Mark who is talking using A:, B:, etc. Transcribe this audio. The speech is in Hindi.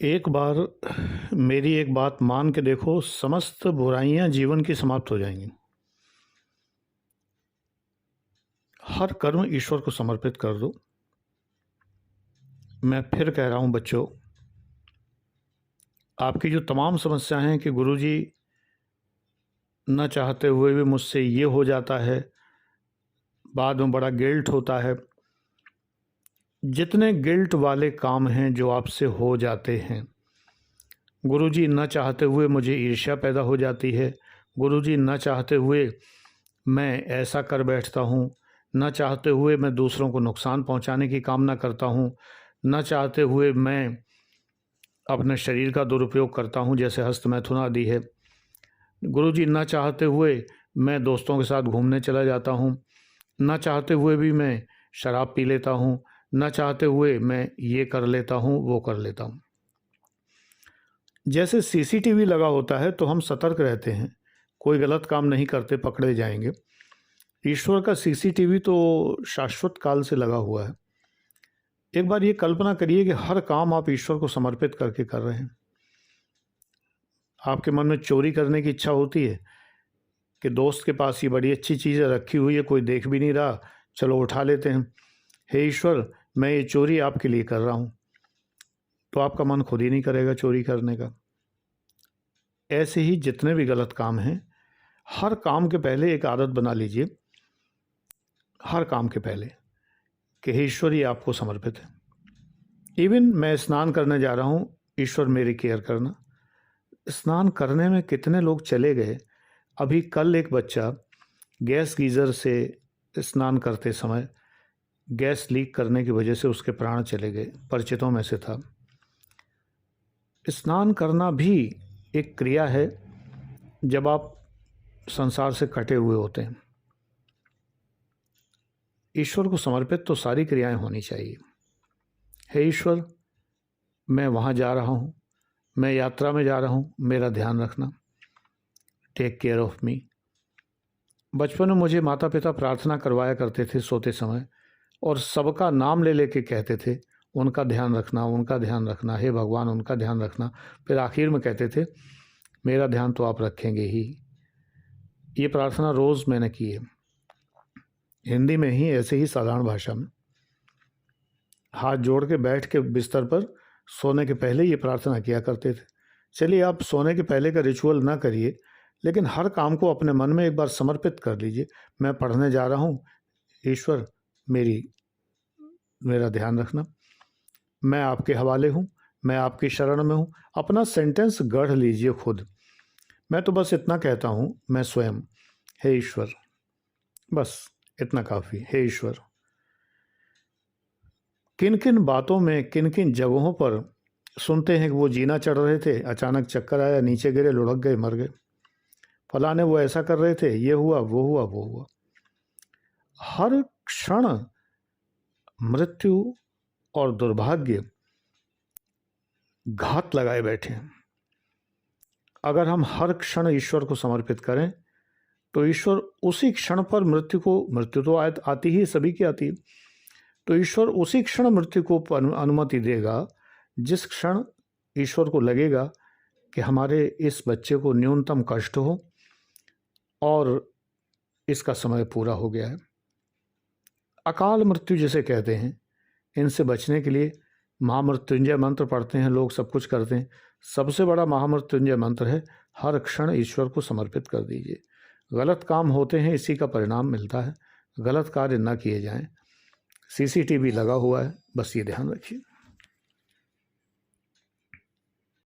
A: एक बार मेरी एक बात मान के देखो, समस्त बुराइयां जीवन की समाप्त हो जाएंगी। हर कर्म ईश्वर को समर्पित कर दो। मैं फिर कह रहा हूं बच्चों, आपकी जो तमाम समस्याएं हैं कि गुरुजी न चाहते हुए भी मुझसे ये हो जाता है, बाद में बड़ा गिल्ट होता है। जितने गिल्ट वाले काम हैं जो आपसे हो जाते हैं, गुरुजी न चाहते हुए मुझे ईर्ष्या पैदा हो जाती है, गुरुजी न चाहते हुए मैं ऐसा कर बैठता हूँ, न चाहते हुए मैं दूसरों को नुकसान पहुँचाने की कामना करता हूँ, न चाहते हुए मैं अपने शरीर का दुरुपयोग करता हूँ जैसे हस्तमैथुन आदि है। गुरुजी न चाहते हुए मैं दोस्तों के साथ घूमने चला जाता हूँ, न चाहते हुए भी मैं शराब पी लेता हूँ, न चाहते हुए मैं ये कर लेता हूँ वो कर लेता हूँ। जैसे सीसीटीवी लगा होता है तो हम सतर्क रहते हैं, कोई गलत काम नहीं करते, पकड़े जाएंगे। ईश्वर का सीसीटीवी तो शाश्वत काल से लगा हुआ है। एक बार ये कल्पना करिए कि हर काम आप ईश्वर को समर्पित करके कर रहे हैं। आपके मन में चोरी करने की इच्छा होती है कि दोस्त के पास ये बड़ी अच्छी चीज़ें रखी हुई है, कोई देख भी नहीं रहा, चलो उठा लेते हैं। हे ईश्वर, मैं ये चोरी आपके लिए कर रहा हूँ, तो आपका मन खुद ही नहीं करेगा चोरी करने का। ऐसे ही जितने भी गलत काम हैं, हर काम के पहले एक आदत बना लीजिए, हर काम के पहले, कि हे ईश्वर ये आपको समर्पित है। इवन मैं स्नान करने जा रहा हूँ, ईश्वर मेरी केयर करना। स्नान करने में कितने लोग चले गए। अभी कल एक बच्चा गैस गीज़र से स्नान करते समय गैस लीक करने की वजह से उसके प्राण चले गए, परिचितों में से था। स्नान करना भी एक क्रिया है जब आप संसार से कटे हुए होते हैं। ईश्वर को समर्पित तो सारी क्रियाएं होनी चाहिए। हे ईश्वर, मैं वहाँ जा रहा हूँ, मैं यात्रा में जा रहा हूँ, मेरा ध्यान रखना, टेक केयर ऑफ मी। बचपन में मुझे माता पिता प्रार्थना करवाया करते थे सोते समय, और सबका नाम ले लेके कहते थे उनका ध्यान रखना, उनका ध्यान रखना, हे भगवान उनका ध्यान रखना। फिर आखिर में कहते थे मेरा ध्यान तो आप रखेंगे ही। ये प्रार्थना रोज़ मैंने की है, हिंदी में ही, ऐसे ही साधारण भाषा में, हाथ जोड़ के बैठ के बिस्तर पर सोने के पहले ये प्रार्थना किया करते थे। चलिए, आप सोने के पहले का रिचुअल ना करिए, लेकिन हर काम को अपने मन में एक बार समर्पित कर लीजिए। मैं पढ़ने जा रहा हूँ, ईश्वर मेरा ध्यान रखना, मैं आपके हवाले हूँ, मैं आपकी शरण में हूँ। अपना सेंटेंस गढ़ लीजिए खुद। मैं तो बस इतना कहता हूँ, मैं स्वयं, हे ईश्वर, बस इतना काफ़ी। हे ईश्वर, किन किन बातों में, किन किन जगहों पर सुनते हैं कि वो जीना चढ़ रहे थे, अचानक चक्कर आया, नीचे गिरे, लुढ़क गए, मर गए। फलाने वो ऐसा कर रहे थे, ये हुआ, वो हुआ, वो हुआ। हर क्षण मृत्यु और दुर्भाग्य घात लगाए बैठे हैं। अगर हम हर क्षण ईश्वर को समर्पित करें तो ईश्वर उसी क्षण पर मृत्यु तो आती ही, सभी की आती है, तो ईश्वर उसी क्षण मृत्यु को अनुमति देगा जिस क्षण ईश्वर को लगेगा कि हमारे इस बच्चे को न्यूनतम कष्ट हो और इसका समय पूरा हो गया है। अकाल मृत्यु जिसे कहते हैं, इनसे बचने के लिए महामृत्युंजय मंत्र पढ़ते हैं लोग, सब कुछ करते हैं। सबसे बड़ा महामृत्युंजय मंत्र है, हर क्षण ईश्वर को समर्पित कर दीजिए। गलत काम होते हैं, इसी का परिणाम मिलता है। गलत कार्य न किए जाएं। सीसीटीवी लगा हुआ है, बस ये ध्यान रखिए।